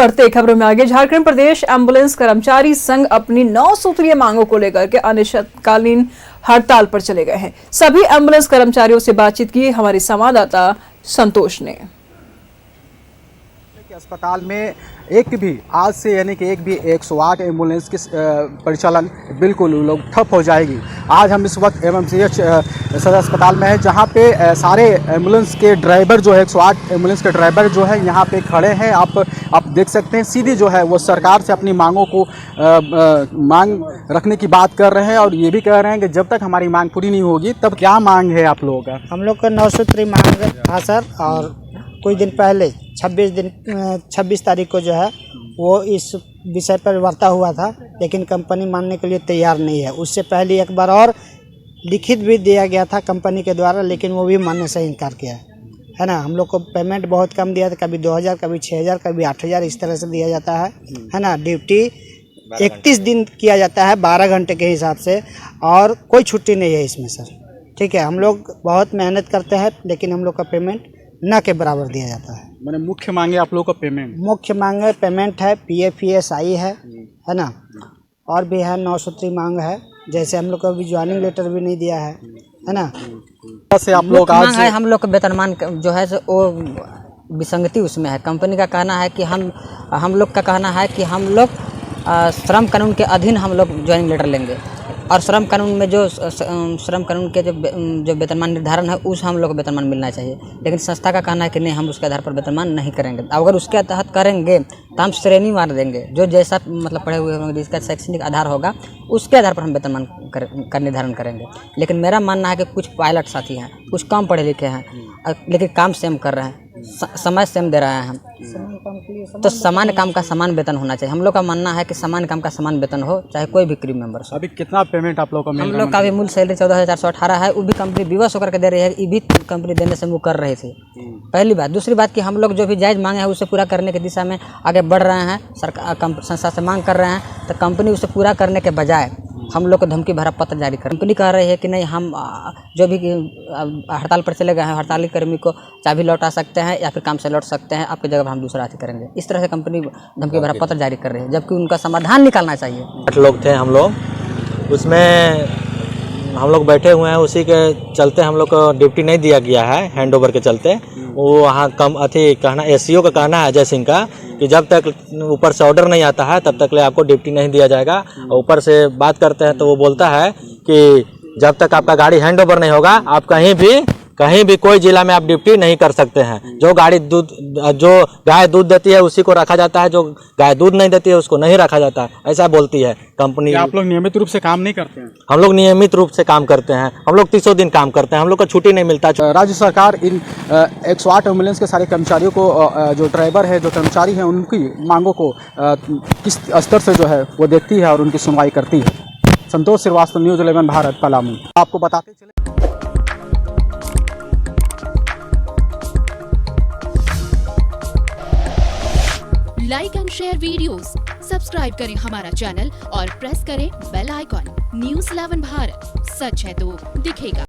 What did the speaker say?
बढ़ते खबरों में आगे, झारखंड प्रदेश एम्बुलेंस कर्मचारी संघ अपनी 9 सूत्रीय मांगों को लेकर के अनिश्चितकालीन हड़ताल पर चले गए हैं। सभी एम्बुलेंस कर्मचारियों से बातचीत की हमारे संवाददाता संतोष ने। अस्पताल में एक भी आज से यानी कि एक भी 108 एम्बुलेंस की परिचालन बिल्कुल लोग ठप हो जाएगी। आज हम इस वक्त एमएमसीएच सदर अस्पताल में है, जहां पे सारे एम्बुलेंस के ड्राइवर जो है 108 एम्बुलेंस के ड्राइवर जो है यहां पे खड़े हैं। आप देख सकते हैं, सीधी जो है वो सरकार से अपनी मांगों को मांग रखने की बात कर रहे हैं और ये भी कह रहे हैं कि जब तक हमारी मांग पूरी नहीं होगी तब क्या मांग है आप लोगों का। हम लोग का 9 सूत्री मांग था सर, और कुछ दिन पहले 26 तारीख को जो है वो इस विषय पर वार्ता हुआ था, लेकिन कंपनी मानने के लिए तैयार नहीं है। उससे पहले एक बार और लिखित भी दिया गया था कंपनी के द्वारा, लेकिन वो भी मानने से इनकार किया है ना। हम लोग को पेमेंट बहुत कम दिया था, कभी 2000, कभी 6000, कभी 8000 इस तरह से दिया जाता है ना। ड्यूटी 31 दिन किया जाता है 12 घंटे के हिसाब से, और कोई छुट्टी नहीं है इसमें सर। ठीक है, हम लोग बहुत मेहनत करते हैं, लेकिन हम लोग का पेमेंट न के बराबर दिया जाता है। मैंने मुख्य मांगे आप लोगों का पेमेंट, मुख्य मांगे पेमेंट है, PF है ना, और भी है 9 सूत्री मांग है। जैसे हम लोग को अभी ज्वाइनिंग लेटर भी नहीं दिया है ना। से आप लोग आज है हम लोग का वेतनमान जो है वो विसंगति उसमें है। कंपनी का कहना है कि हम लोग का कहना है कि हम लोग श्रम कानून के अधीन हम लोग ज्वाइनिंग लेटर लेंगे, और श्रम कानून में जो श्रम कानून के जो वेतनमान निर्धारण है उस हम लोग को वेतनमान मिलना चाहिए। लेकिन संस्था का कहना है कि नहीं, हम उसके आधार पर वेतनमान नहीं करेंगे। अगर उसके तहत करेंगे तो हम श्रेणी मार देंगे, जो जैसा मतलब पढ़े हुए होंगे, जिसका शैक्षणिक आधार होगा उसके आधार पर हम वेतनमान का निर्धारण करेंगे। लेकिन मेरा मानना है कि कुछ पायलट साथी हैं, कुछ कम पढ़े लिखे हैं, लेकिन काम सेम कर रहे हैं, समय सेम दे रहे हैं हम, तो समान काम का समान वेतन होना चाहिए। हम लोग का मानना है कि समान काम का समान वेतन हो, चाहे कोई भी क्रू मेंबर हो। अभी कितना पेमेंट आप लोगों का? हम लोग का भी मूल सैलरी 14,418 है, वो भी कंपनी विवश होकर के दे रही है। ये भी कंपनी देने से मुँह कर रही थी, पहली बात। दूसरी बात कि हम लोग जो भी जायज़ मांगे हैं उसे पूरा करने की दिशा में आगे बढ़ रहे हैं। सरकार संस्था से मांग कर रहे हैं, तो कंपनी उसे पूरा करने के बजाय हम लोग को धमकी भरा पत्र जारी कर। कंपनी कह रही है कि नहीं, हम जो भी हड़ताल पर चले गए हैं, हड़ताली कर्मी को चाबी लौटा सकते हैं या फिर काम से लौट सकते हैं, आपकी जगह पर हम दूसरा अथी करेंगे। इस तरह से कंपनी धमकी भरा पत्र जारी कर रही है, जबकि उनका समाधान निकालना चाहिए। 8 लोग थे हम लोग, उसमें हम लोग बैठे हुए हैं, उसी के चलते हम लोग को ड्यूटी नहीं दिया गया है हैंड ओवर के चलते। वो वहाँ कम अथी कहना SCO का कहना है, अजय सिंह का, कि जब तक ऊपर से ऑर्डर नहीं आता है तब तक ले आपको ड्यूटी नहीं दिया जाएगा। ऊपर से बात करते हैं तो वो बोलता है कि जब तक आपका गाड़ी हैंड ओवर नहीं होगा आप कहीं भी कोई जिला में आप ड्यूटी नहीं कर सकते हैं। जो गाय दूध देती है उसी को रखा जाता है, जो गाय दूध नहीं देती है उसको नहीं रखा जाता, ऐसा बोलती है कंपनी। आप लोग नियमित रूप से काम नहीं करते हैं? हम लोग नियमित रूप से काम करते हैं, हम लोग 30 दिन काम करते हैं, हम लोग को छुट्टी नहीं मिलता। राज्य सरकार इन 108 एम्बुलेंस के सारे कर्मचारियों को, जो ड्राइवर है, जो कर्मचारी हैं, उनकी मांगों को किस स्तर से जो है वो देखती है और उनकी सुनवाई करती है। संतोष श्रीवास्तव, न्यूज़ 11 भारत, पलामू। आपको बताते चले like and share videos, subscribe करें हमारा चैनल और प्रेस करें बेल आइकॉन। न्यूज़ 11 भारत, सच है तो दिखेगा।